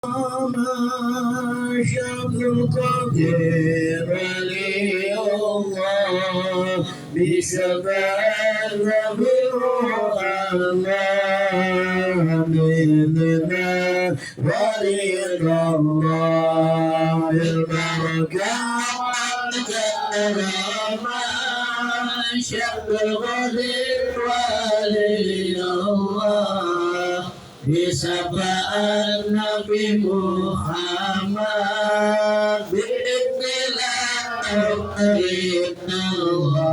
شمس القدير ولي الله بشفاعة بالرحمن بإذنه ورضا الله البركة والكرامة شمس القدير ولي الله بشفاعة Nabi Muhammad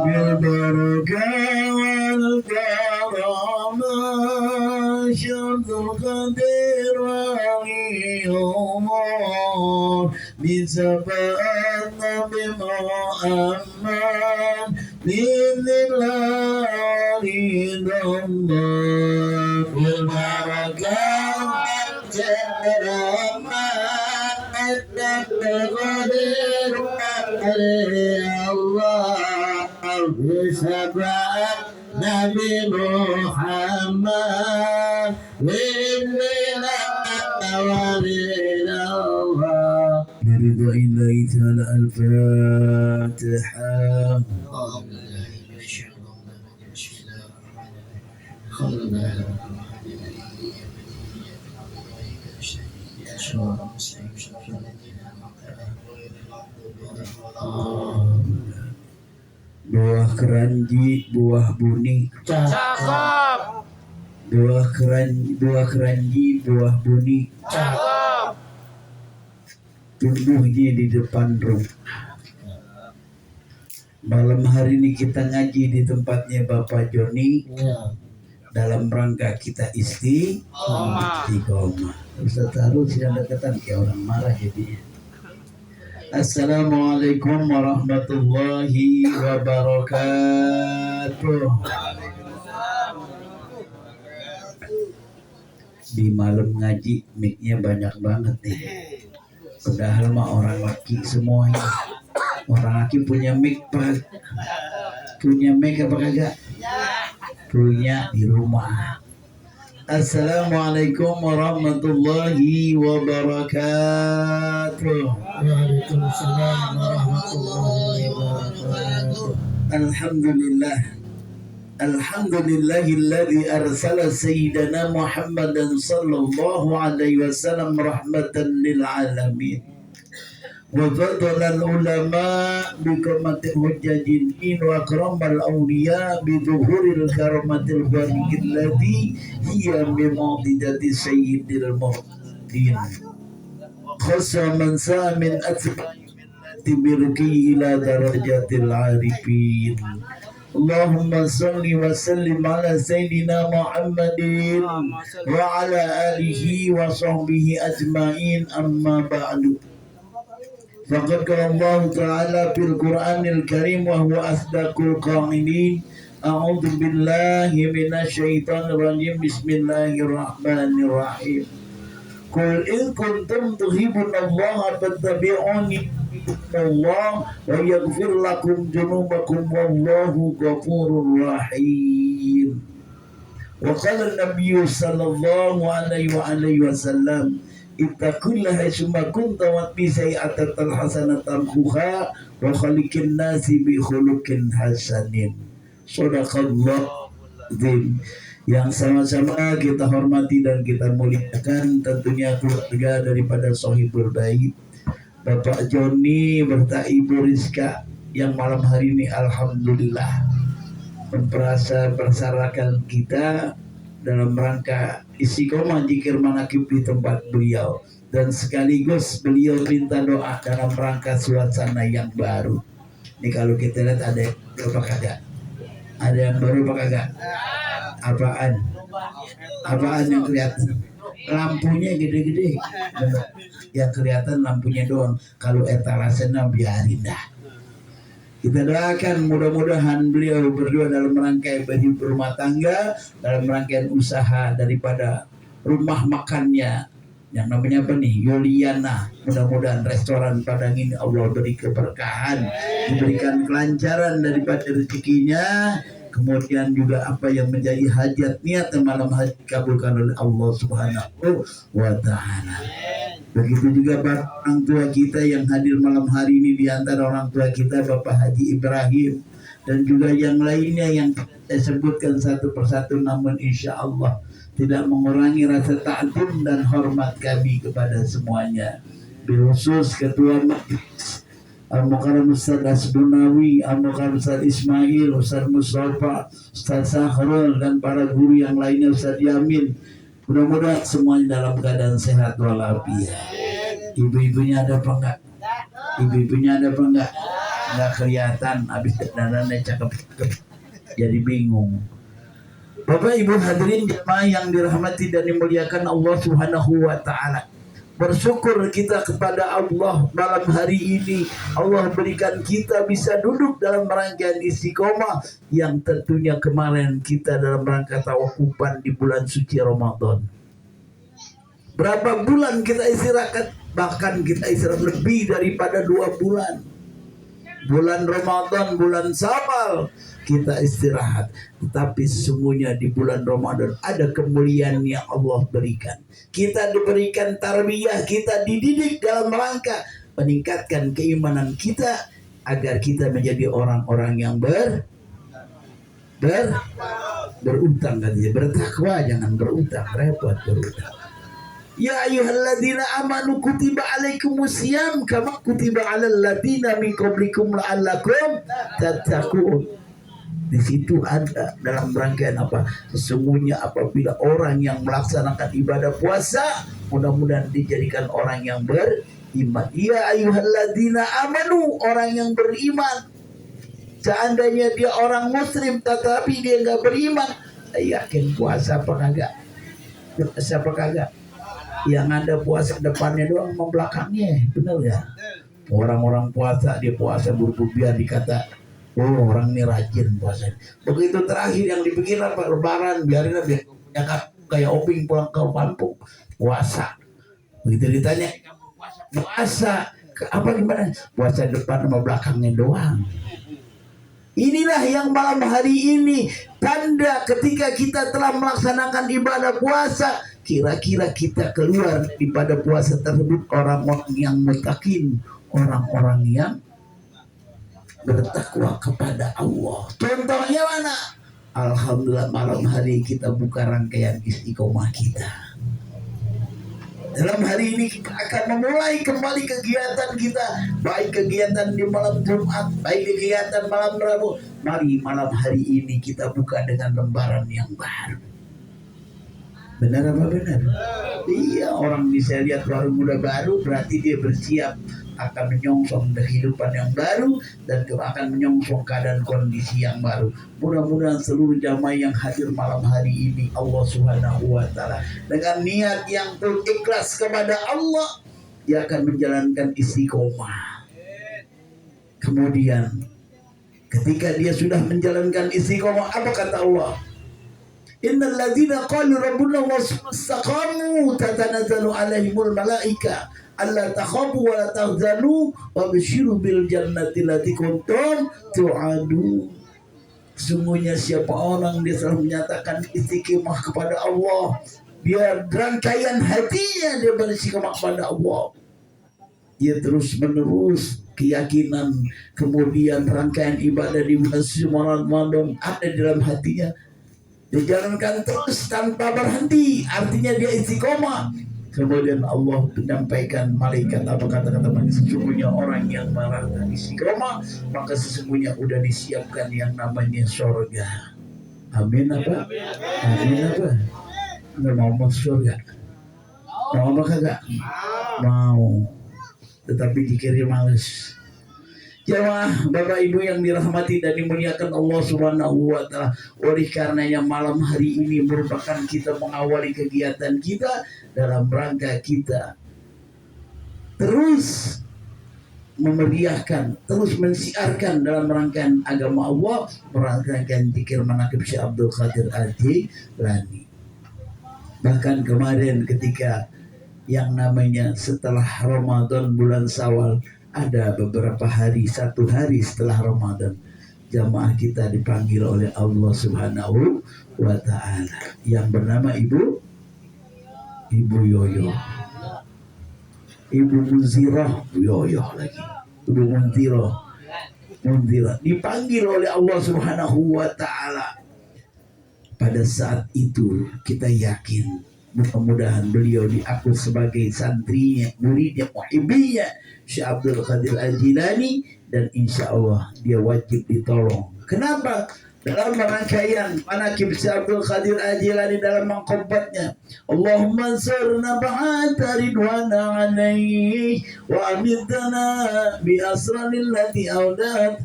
بالبركة والكرامة شمس القدير ولي الله بشفاعة Nabi Muhammad بإذن الله رضا الله بالبركة القدير الله بسبب نبي محمد لله ولله برضا الله تعالى الفاتحة. Buah keranji, buah buni. Cakep. Buah keranji, buah buni. Cakep. Tumbuhnya di depan rumah. Malam hari ini kita ngaji di tempatnya Bapak Joni. Dalam rangka kita istiqomah. Ustaz harus tidak dekatan kayak orang marah jadi. Assalamualaikum warahmatullahi wabarakatuh. Di malam ngaji mic-nya banyak banget nih. Padahal mah orang laki semuanya. Orang laki punya mic pak. Punya mic apa kagak? Punya di rumah. Assalamualaikum warahmatullahi wabarakatuh. Waalaikumsalam warahmatullahi wabarakatuh. Alhamdulillahilladzi arsala sayyidana Muhammadan sallallahu alaihi wasallam rahmatan lil alamin. وفضل العلماء بكرمة الحجاجين وأكرم الأولياء بظهور الكرامة الخالق التي هي بمعضدة سيد المرسلين خص من سعى من أتباع برقي إلى درجات العارفين. اللهم صل وسلم على سيدنا محمد وعلى آله وصحبه أجمعين. أما بعد فقد قال الله تعالى في القرآن الكريم وهو أصدق القائلين أعوذ بالله من الشيطان الرجيم بسم الله الرحمن الرحيم قل إن كنتم تحبون الله فاتبعوني الله ويغفر لكم ذنوبكم والله غفور رحيم. وقال النبي صلى الله عليه وسلم ittaqullaha summa kunta wa bi sayyi'atil hasanatan khuha wa khaliqin nasi bi khuluqin hasanin. Shadaqallahu azim. Yang sama-sama kita hormati dan kita muliakan tentunya keluarga daripada Sohibul Bait Bapak Joni berta Ibu Rizka yang malam hari ini alhamdulillah mempersarakan kita dalam rangka istiqomah zikir manaqib di tempat beliau, dan sekaligus beliau minta doa dalam rangka suasana yang baru. Ini kalau kita lihat ada yang baru apa kagak? Ada yang baru apa kagak? Apaan? Apaan yang kelihatan? Lampunya gede-gede. Yang kelihatan lampunya doang. Kalau etalasenya biarin dah. Kita doakan mudah-mudahan beliau berdua dalam rangkaian hidup rumah tangga, dalam rangkaian usaha daripada rumah makannya yang namanya apa nih, Yuliana. Mudah-mudahan restoran Padang ini Allah beri keberkahan, diberikan kelancaran daripada rezekinya, kemudian juga apa yang menjadi hajat niat malam hari kabulkan oleh Allah Subhanahu wa Ta'ala. Begitu juga orang tua kita yang hadir malam hari ini, di antara orang tua kita Bapak Haji Ibrahim dan juga yang lainnya yang saya sebutkan satu persatu, namun insya Allah tidak mengurangi rasa ta'zim dan hormat kami kepada semuanya. Bilkhusus Ketua Majelis Al-Mukarram Ustaz Asbunawi, Al-Mukarram Ustaz Ismail, Ustaz Mustafa, Ustaz Sahrul, dan para guru yang lainnya, Ustaz Yamin. Mudah-mudahan semuanya dalam keadaan sehat walafiat. Ibu-ibunya ada apa enggak? Ibu-ibunya ada apa enggak? Enggak kelihatan, habis dandannya cakep-cakep. Jadi bingung. Bapak Ibu hadirin jemaah yang dirahmati dan dimuliakan Allah Subhanahu wa taala. Bersyukur kita kepada Allah malam hari ini, Allah berikan kita bisa duduk dalam rangkaian istiqomah yang tentunya kemarin kita dalam rangka tawakufan di bulan suci Ramadan. Berapa bulan kita istirahat? Bahkan kita istirahat lebih daripada 2 bulan. Bulan Ramadan, bulan Syawal kita istirahat. Tetapi sesungguhnya di bulan Ramadan ada kemuliaan yang Allah berikan. Kita diberikan tarbiyah, kita dididik dalam rangka meningkatkan keimanan kita agar kita menjadi orang-orang yang berutang, katanya, bertakwa, jangan berutang, repot berutang. Ya ayyuhalladzina amanu kutiba alaikumusiyam kama kutiba alal ladzina min qablikum la'allakum tattaqun. Di situ ada dalam rangkaian apa? Sesungguhnya apabila orang yang melaksanakan ibadah puasa, mudah-mudahan dijadikan orang yang beriman. Ya ayyuhalladzina amanu, orang yang beriman. Seandainya dia orang muslim tetapi dia nggak beriman, saya yakin puasa apa kagak? Puasa apa kagak? Yang ada puasa depannya doang sama belakangnya, bener ya? Orang-orang puasa, dia puasa biar dikata, oh orang ini rajin puasa. Begitu terakhir yang dipikir apa? Lebaran, biarin aja punya kayak oping pulang ke kampung puasa. Begitu ditanya, puasa apa gimana? Puasa depan sama belakangnya doang. Inilah yang malam hari ini tanda ketika kita telah melaksanakan ibadah puasa. Kira-kira kita keluar daripada puasa tersebut orang-orang yang muttaqin, orang-orang yang bertakwa kepada Allah. Contohnya mana? Alhamdulillah malam hari kita buka rangkaian istiqomah kita. Dalam hari ini kita akan memulai kembali kegiatan kita, baik kegiatan di malam Jumat, baik kegiatan malam Rabu. Mari malam hari ini kita buka dengan lembaran yang baru. Benar apa benar? Iya, orang bisa lihat baru muda baru, berarti dia bersiap akan menyongsong kehidupan yang baru dan akan menyongsong keadaan kondisi yang baru. Mudah-mudahan seluruh jamaah yang hadir malam hari ini, Allah Subhanahu wa taala dengan niat yang ikhlas kepada Allah, dia akan menjalankan istiqomah. Kemudian ketika dia sudah menjalankan istiqomah, apa kata Allah? Innal ladzina qalu rabbuna wastaqamu tatanazzalu alaihimul malaika alla takhafu wa la tahzanu wa basyiru bil jannati allati kuntum tu'adun. Sungguhnya siapa orang dia telah menyatakan istiqomah kepada Allah, dia rangkaian hatinya dia beristiqomah kepada Allah, dia terus menerus keyakinan, kemudian rangkaian ibadah di bulan suci Ramadan ada di dalam hatinya, dijalankan terus tanpa berhenti, artinya dia istiqomah. Kemudian Allah menyampaikan malaikat apa kata-kata malaikat, sesungguhnya orang yang melakukan istiqomah maka sesungguhnya udah disiapkan yang namanya surga. Amin apa? Amin apa? Nggak mau masuk surga? Mau apa kagak? Mau. Tetapi dikirim males. Jamaah Bapak Ibu yang dirahmati dan dimuliakan Allah Subhanahu wa taala, oleh karenanya malam hari ini merupakan kita mengawali kegiatan kita dalam rangka kita terus memeriahkan, terus mensiarkan dalam rangkaian agama Allah, merangkaian zikir manaqib Syekh Abdul Qadir Al-Jilani. Bahkan kemarin ketika yang namanya setelah Ramadan bulan Syawal, ada beberapa hari, 1 hari setelah Ramadan, jamaah kita dipanggil oleh Allah Subhanahu wa taala yang bernama Ibu Yoyo. Ibu Munzirah, yoyoh lagi. Ibu Munzirah dipanggil oleh Allah Subhanahu wa taala. Pada saat itu kita yakin mudah-mudahan beliau diaku sebagai santrinya, muridnya, muhibbinya Syekh Abdul Qadir Al-Jilani, dan insya Allah dia wajib ditolong. Kenapa? Dalam rangkaian manaqib Syekh Abdul Qadir Al-Jilani dalam mangkobatnya, Allahumma ansurna ba'ata ridwana alaihi wa amidna bi asranil lati awdat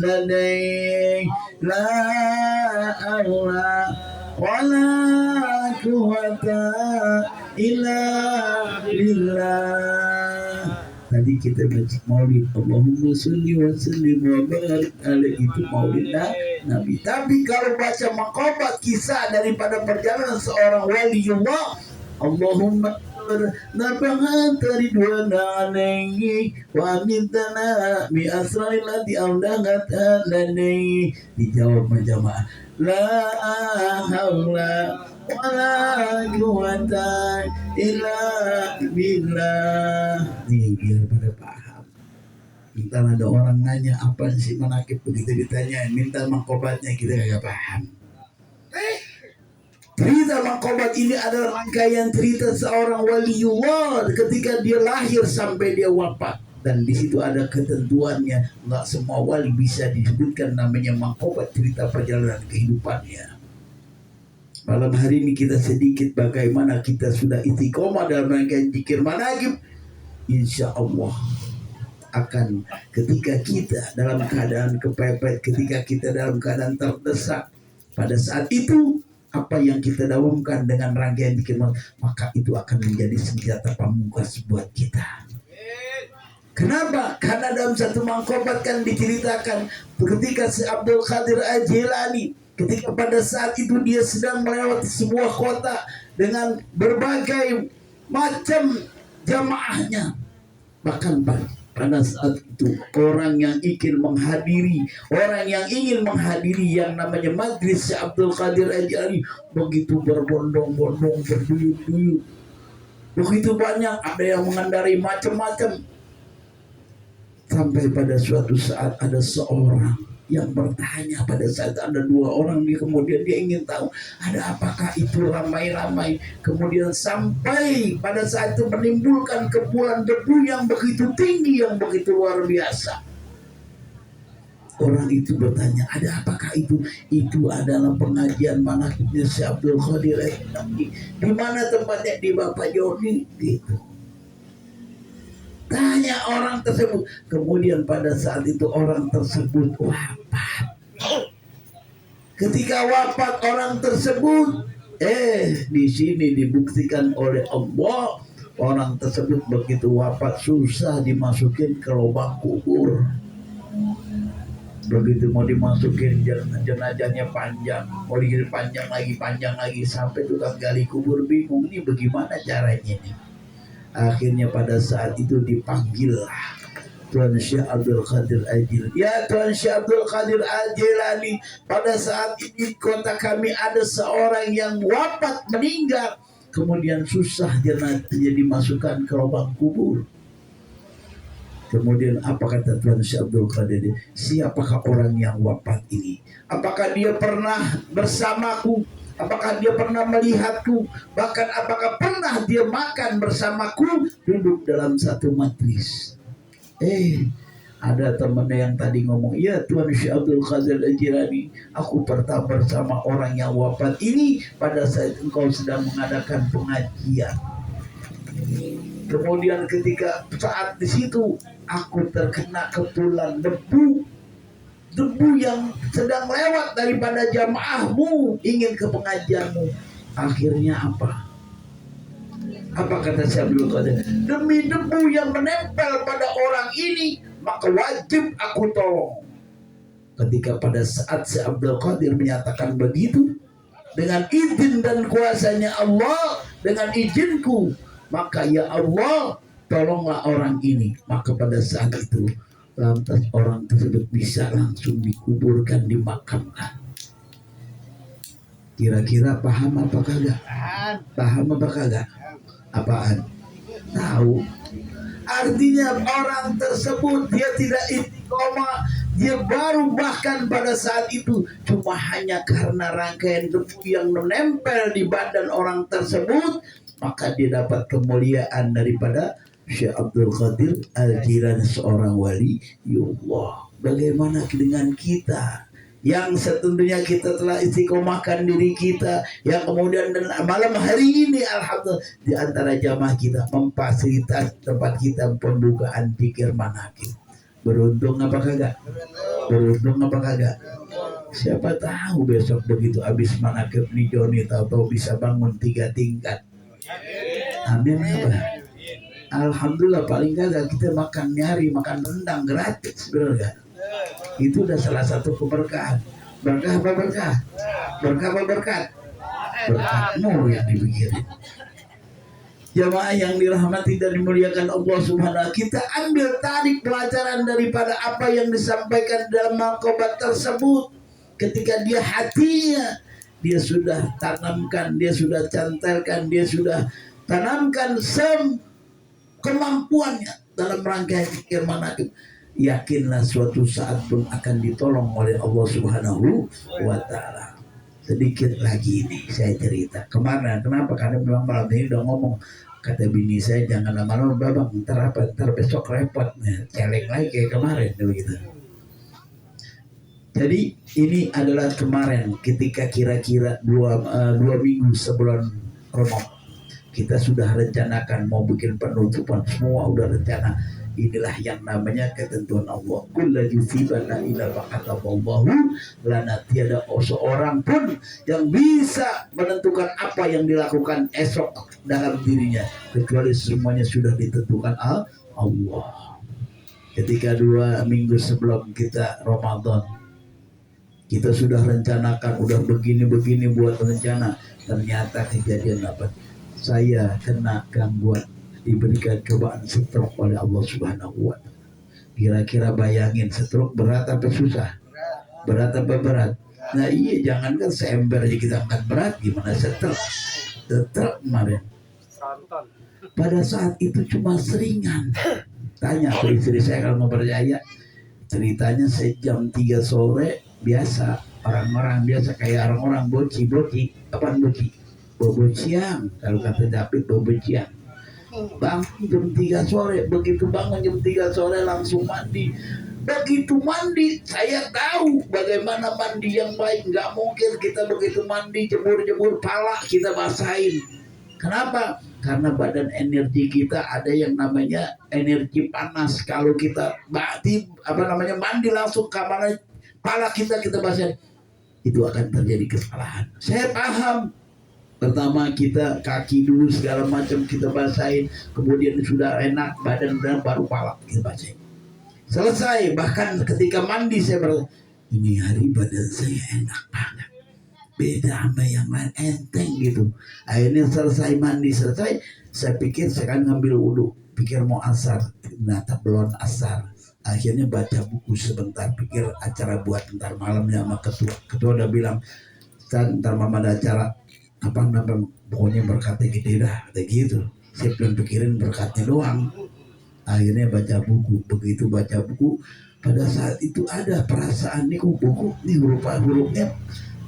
alalaihi la Allah wala quwata illa billah. Tadi kita baca maulid, Allahumma sholli wa sallim wa barik alaihi, itu maulid Nabi. Tapi kalau baca maqamat kisah daripada perjalanan seorang waliullah, Allahumma naba'at ridwana alaihi wa amintana bi asraril lati awdagat alaihi. Dijawab berjamaah, la haula wala quwata illa billah. Nih biar pada paham. Minta ada orang nanya apa sih manaqib, begitu ditanya minta mangkobatnya kita gak paham. Cerita mangkobat ini adalah rangkaian cerita seorang waliullah ketika dia lahir sampai dia wafat, dan di situ ada ketentuannya. Nggak semua wali bisa disebutkan namanya mangkobat cerita perjalanan kehidupannya. Malam hari ini kita sedikit bagaimana kita sudah istiqomah dalam rangkaian zikir manaqib. Insya Allah akan ketika kita dalam keadaan kepepet, ketika kita dalam keadaan terdesak, pada saat itu apa yang kita dawamkan dengan rangkaian zikir, maka itu akan menjadi senjata pamungkas buat kita. Kenapa? Karena dalam satu mangkobat kan diceritakan ketika si Abdul Qadir Al-Jilani, ketika pada saat itu dia sedang melewati sebuah kota dengan berbagai macam jamaahnya. Bahkan pada saat itu orang yang ingin menghadiri yang namanya majlis Syekh Abdul Qadir Al-Jilani begitu berbondong-bondong, berduyun-duyun. Begitu banyak, ada yang mengendarai macam-macam. Sampai pada suatu saat ada seorang yang bertanya, pada saat ada dua orang, kemudian dia ingin tahu ada apakah itu ramai-ramai, kemudian sampai pada saat itu menimbulkan kepulan debu yang begitu tinggi, yang begitu luar biasa. Orang itu bertanya, ada apakah itu? Itu adalah pengajian manaqibnya Syekh Abdul Qadir Al-Jilani. Di mana tempatnya? Di Bapak Joni, gitu. Tanya orang tersebut. Kemudian pada saat itu orang tersebut wafat. Ketika wafat orang tersebut, di sini dibuktikan oleh Allah, orang tersebut begitu wafat susah dimasukin ke lubang kubur. Begitu mau dimasukin, jenazahnya panjang, mau dikirim panjang lagi, sampai tukang gali kubur bingung, ini bagaimana caranya nih. Akhirnya pada saat itu dipanggillah Tuan Syekh Abdul Qadir Al-Jilani. Ya Tuan Syekh Abdul Qadir Al-Jilani, pada saat ini kota kami ada seorang yang wafat, meninggal, kemudian susah jenazahnya dimasukkan ke lubang kubur. Kemudian apa kata Tuan Syekh Abdul Qadir? Siapakah orang yang wafat ini? Apakah dia pernah bersamaku? Apakah dia pernah melihatku? Bahkan apakah pernah dia makan bersamaku, duduk dalam satu majlis? Ada temannya yang tadi ngomong, ya Tuan Syekh Abdul Qadir Al-Jilani, aku pernah bersama orang yang wafat ini pada saat engkau sedang mengadakan pengajian. Kemudian ketika saat di situ aku terkena kepulan debu yang sedang lewat daripada jamaahmu ingin ke pengajianmu. Akhirnya apa kata Syekh Abdul Qadir? Demi debu yang menempel pada orang ini, maka wajib aku tolong. Ketika pada saat Syekh Abdul Qadir menyatakan begitu, dengan izin dan kuasanya Allah, dengan izinku, maka ya Allah tolonglah orang ini. Maka pada saat itu lantas orang tersebut bisa langsung dikuburkan, dimakamkan. Kira-kira paham apa kagak? Paham apa kagak? Apaan? Tahu. Artinya orang tersebut dia tidak istiqomah, dia baru bahkan pada saat itu cuma hanya karena rangkaian debu yang menempel di badan orang tersebut, maka dia dapat kemuliaan daripada Syekh Abdul Qadir Al-Jilani, seorang wali Allah. Bagaimana dengan kita yang setentunya kita telah istiqomahkan diri kita, yang kemudian dan malam hari ini alhamdulillah di antara jamaah kita memfasilitas tempat kita pembukaan zikir manaqib. Beruntung apa kagak? Beruntung apa kagak? Siapa tahu besok begitu habis manaqib nih Joni tahu-tahu bisa bangun 3 tingkat. Amin apa? Alhamdulillah paling kagak kita makan rendang gratis, benar gak? Itu udah salah satu keberkahan. Berkah apa berkah? Berkah apa berkat? Berkatmu yang dipikirin. Jamaah yang dirahmati dan dimuliakan Allah Subhanahu, kita ambil tarik pelajaran daripada apa yang disampaikan dalam maqabat tersebut. Ketika dia hatinya dia sudah tanamkan, dia sudah cantelkan, dia sudah tanamkan kemampuannya dalam rangkaian zikir manaqib, yakinlah suatu saat pun akan ditolong oleh Allah Subhanahu wa Ta'ala. Sedikit lagi ini saya cerita kemarin. Kenapa? Karena memang malam ini udah ngomong, kata bini saya jangan lama-lama babang, ntar besok repot nih, celeng lagi kayak kemarin begitu. Jadi ini adalah kemarin ketika kira-kira dua minggu sebelum Ramadan, kita sudah rencanakan mau bikin penutupan, semua udah rencana. Inilah yang namanya ketentuan Allah. Kullu yusibana illa ba'ataballahu lana, tiada seorang pun yang bisa menentukan apa yang dilakukan esok dalam dirinya kecuali semuanya sudah ditentukan Allah. Ketika 2 minggu sebelum kita Ramadan, kita sudah rencanakan, udah begini buat rencana, ternyata kejadian apa? Saya kena gangguan, diberikan cobaan stroke oleh Allah Subhanahu wa Ta'ala. Kira-kira bayangin, stroke berat apa susah? Berat apa berat? Nah iya, jangankan seember aja kita angkat berat, gimana stroke kemarin. Pada saat itu cuma seringan. Tanya ke istri saya kalau mau percaya, ceritanya jam 3 sore biasa, orang-orang biasa kayak orang-orang boci, apaan boci? Bobo siang, kalau kata David bobo siang. Bangun jam 3 sore, begitu bangun jam 3 sore langsung mandi. Begitu mandi, saya tahu bagaimana mandi yang baik. Nggak mungkin kita begitu mandi jemur pala kita basahin. Kenapa? Karena badan energi kita ada yang namanya energi panas. Kalau kita mandi langsung ke pala kita basahin, itu akan terjadi kesalahan. Saya paham. Pertama kita kaki dulu segala macam kita basahin, kemudian sudah enak badan dan baru pala kita basahin. Selesai, bahkan ketika mandi saya ini hari badan saya enak banget, beda sama yang lain, enteng gitu. Akhirnya selesai mandi, saya pikir saya akan ngambil wudhu, pikir mau asar, ternyata belum asar. Akhirnya baca buku sebentar, pikir acara buat ntar malamnya sama ketua udah bilang, ntar mama ada acara pokoknya berkatnya gede dah, kayak gitu. Saya belum pikirin berkatnya doang. Akhirnya baca buku. Begitu baca buku, pada saat itu ada perasaan nih, buku nih hurufnya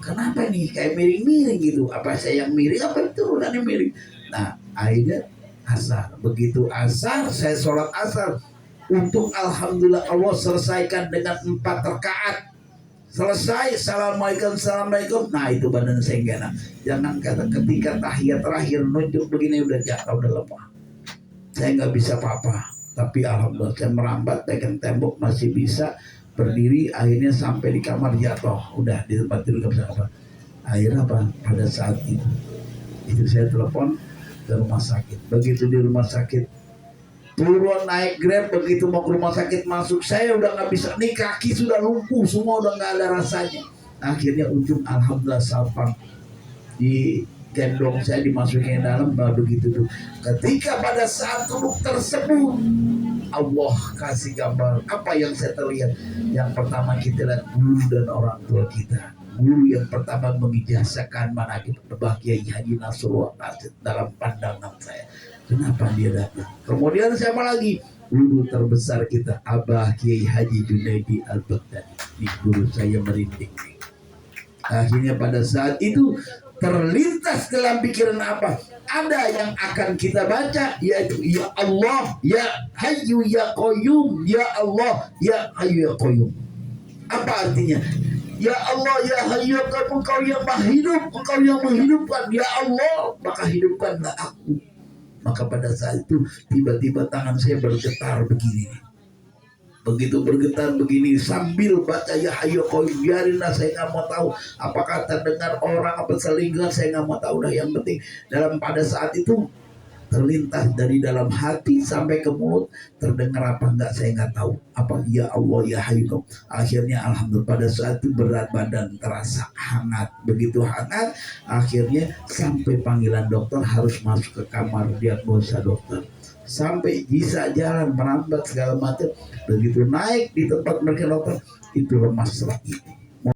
kenapa nih kayak miring-miring gitu. Apa saya yang miring, apa itu turunannya miring. Nah akhirnya asar. Begitu asar, saya sholat asar. Untung alhamdulillah Allah selesaikan dengan 4 rakaat. Selesai, assalamualaikum. Nah itu badan saya enggak enak. Jangan kata ketika tahiyat terakhir nunjuk begini udah jatuh, udah lemah. Saya nggak bisa apa-apa. Tapi alhamdulillah saya merambat pegang tembok masih bisa berdiri. Akhirnya sampai di kamar jatuh. Udah di tempat tidur nggak bisa apa. Akhirnya apa? Pada saat itu saya telepon ke rumah sakit. Begitu di rumah sakit, turun naik Grab, begitu mau ke rumah sakit masuk, saya udah nggak bisa, nih kaki sudah lumpuh semua, udah nggak ada rasanya. Akhirnya ujung alhamdulillah sapang di gendong saya dimasukin dalam, begitu tuh. Ketika pada saat duduk tersebut, Allah kasih gambar apa yang saya terlihat. Yang pertama kita lihat guru dan orang tua kita. Guru yang pertama mengijazahkan manaqib Mbah Kiai Haji Nasrullah Rasyid dalam pandangan saya. Kenapa dia datang? Kemudian siapa lagi? Guru terbesar kita, Abah Kiai Haji Junaidi Al-Baghdadi. Ini guru saya merinding. Akhirnya pada saat itu terlintas dalam pikiran apa? Ada yang akan kita baca, yaitu Ya Allah, Ya Hayyu Ya Qayyum, Ya Allah, Ya Hayyu Ya Qayyum. Apa artinya? Ya Allah, Ya Hayyu Ya Qayyum, Engkau yang maha hidup, Engkau yang menghidupkan. Ya Allah, maka hidupkanlah aku. Maka pada saat itu tiba-tiba tangan saya bergetar begini. Begitu bergetar begini sambil baca Ya Hayyu Ya Qayyum, biarinlah, saya nggak mau tahu apakah terdengar orang apa selingkuh, saya nggak mau tahu dah. Yang penting dalam pada saat itu terlintas dari dalam hati sampai ke mulut, terdengar apa enggak saya nggak tahu. Apa Ya Allah Ya Hayyu. Akhirnya alhamdulillah pada saat itu berat badan terasa hangat, begitu hangat akhirnya sampai panggilan dokter harus masuk ke kamar diagnosa dokter. Sampai bisa jalan merambat segala macam, begitu naik di tempat mereka dokter itu lemas lagi.